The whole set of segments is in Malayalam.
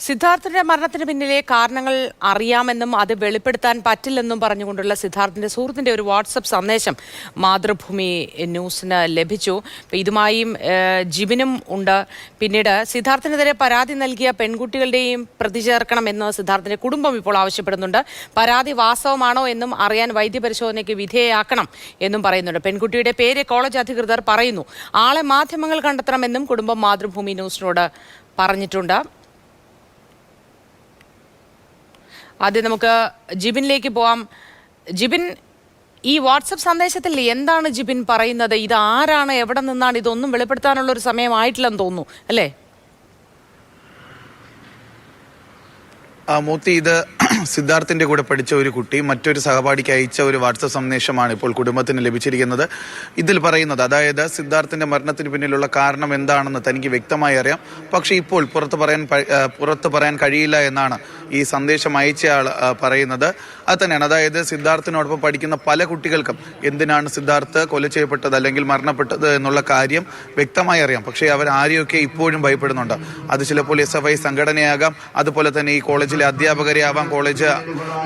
സിദ്ധാർത്ഥിന്റെ മരണത്തിന് പിന്നിലെ കാരണങ്ങൾ അറിയാമെന്നും അത് വെളിപ്പെടുത്താൻ പറ്റില്ലെന്നും പറഞ്ഞുകൊണ്ടുള്ള സിദ്ധാർത്ഥിന്റെ സുഹൃത്തിന്റെ ഒരു വാട്സപ്പ് സന്ദേശം മാതൃഭൂമി ന്യൂസിന് ലഭിച്ചു. ഇതുമായും ജിബിനും ഉണ്ട്. പിന്നീട് സിദ്ധാർത്ഥിനെതിരെ പരാതി നൽകിയ പെൺകുട്ടികളുടെയും പ്രതി ചേർക്കണമെന്ന് സിദ്ധാർത്ഥിന്റെ കുടുംബം ഇപ്പോൾ ആവശ്യപ്പെടുന്നുണ്ട്. പരാതി വാസ്തവമാണോ എന്നും അറിയാൻ വൈദ്യപരിശോധനയ്ക്ക് വിധേയയാക്കണം എന്നും പറയുന്നുണ്ട്. പെൺകുട്ടിയുടെ പേര് കോളേജ് അധികൃതർ പറയുന്നു. ആളെ മാധ്യമങ്ങൾ കണ്ടെത്തണമെന്നും കുടുംബം മാതൃഭൂമി ന്യൂസിനോട് പറഞ്ഞിട്ടുണ്ട്. ആദ്യം നമുക്ക് ജിബിനിലേക്ക് പോവാം. ജിബിൻ, ഈ വാട്സപ്പ് സന്ദേശത്തിൽ എന്താണ് ജിബിൻ പറയുന്നത്? ഇത് ആരാണ്, എവിടെ നിന്നാണ്? ഇതൊന്നും വെളിപ്പെടുത്താനുള്ള ഒരു സമയമായിട്ടില്ലെന്ന് തോന്നുന്നു, അല്ലേ? മൂത്തി, ഇത് സിദ്ധാർത്ഥിന്റെ കൂടെ പഠിച്ച ഒരു കുട്ടി മറ്റൊരു സഹപാഠിക്ക് അയച്ച ഒരു വാട്സപ്പ് സന്ദേശമാണ് ഇപ്പോൾ കുടുംബത്തിന് ലഭിച്ചിരിക്കുന്നത്. ഇതിൽ പറയുന്നത്, അതായത് സിദ്ധാർത്ഥിന്റെ മരണത്തിന് പിന്നിലുള്ള കാരണം എന്താണെന്ന് തനിക്ക് വ്യക്തമായി അറിയാം, പക്ഷേ ഇപ്പോൾ പുറത്ത് പറയാൻ കഴിയില്ല എന്നാണ് ഈ സന്ദേശം അയച്ചയാൾ പറയുന്നത്. അത് തന്നെയാണ്, അതായത് സിദ്ധാർത്ഥിനോടൊപ്പം പഠിക്കുന്ന പല കുട്ടികൾക്കും എന്തിനാണ് സിദ്ധാർത്ഥ് കൊല ചെയ്യപ്പെട്ടത് അല്ലെങ്കിൽ മരണപ്പെട്ടത് എന്നുള്ള കാര്യം വ്യക്തമായി അറിയാം. പക്ഷേ അവർ ആരെയൊക്കെ ഇപ്പോഴും ഭയപ്പെടുന്നുണ്ട്. അത് ചിലപ്പോൾ SFI സംഘടനയാകാം, അതുപോലെ തന്നെ ഈ കോളേജിലെ അധ്യാപകരെ ആവാം, കോളേജ്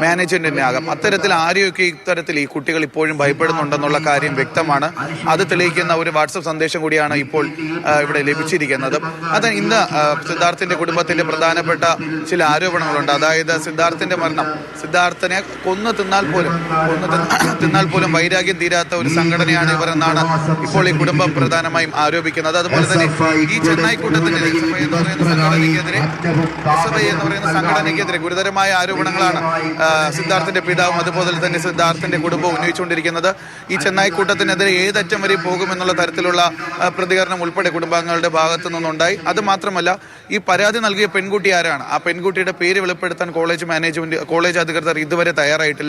മാനേജ്മെന്റിനെ ആകാം. അത്തരത്തിൽ ആരെയൊക്കെ ഇത്തരത്തിൽ ഈ കുട്ടികൾ ഇപ്പോഴും ഭയപ്പെടുന്നുണ്ടെന്നുള്ള കാര്യം വ്യക്തമാണ്. അത് തെളിയിക്കുന്ന ഒരു വാട്സപ്പ് സന്ദേശം കൂടിയാണ് ഇപ്പോൾ ഇവിടെ ലഭിച്ചിരിക്കുന്നത്. അത് ഇന്ന് സിദ്ധാർത്ഥിന്റെ കുടുംബത്തിന്റെ പ്രധാനപ്പെട്ട ചില ആരോപണങ്ങളുണ്ട്. അതായത് സിദ്ധാർത്ഥിന്റെ മരണം, സിദ്ധാർത്ഥിനെ കൊന്നു തിന്നാൽ പോലും വൈരാഗ്യം തീരാത്ത ഒരു സംഘടനയാണ് ഇവർ എന്നാണ് ഇപ്പോൾ ഈ കുടുംബം പ്രധാനമായും ആരോപിക്കുന്നത്. അതുപോലെ തന്നെ ഈ ചെന്നൈ കൂട്ടത്തിന്റെ SFI എന്ന് പറയുന്ന സംഘടനയ്ക്കെതിരെ ഗുരുതരമായ ആരോപണങ്ങളാണ് സിദ്ധാർത്ഥിന്റെ പിതാവും അതുപോലെ തന്നെ സിദ്ധാർത്ഥിന്റെ കുടുംബവും ഉന്നയിച്ചുകൊണ്ടിരിക്കുന്നത്. ഈ ചെന്നൈ കൂട്ടത്തിനെതിരെ ഏതറ്റം വരെ പോകുമെന്നുള്ള തരത്തിലുള്ള പ്രതികരണം ഉൾപ്പെടെ കുടുംബാംഗങ്ങളുടെ ഭാഗത്തു നിന്നുണ്ടായി. അത് മാത്രമല്ല, ഈ പരാതി നൽകിയ പെൺകുട്ടി ആരാണ്, ആ പെൺകുട്ടിയുടെ പേര് വെളിപ്പെടുത്താൻ കോളേജ് അധികൃതർ ഇതുവരെ തയ്യാറായിട്ടില്ല.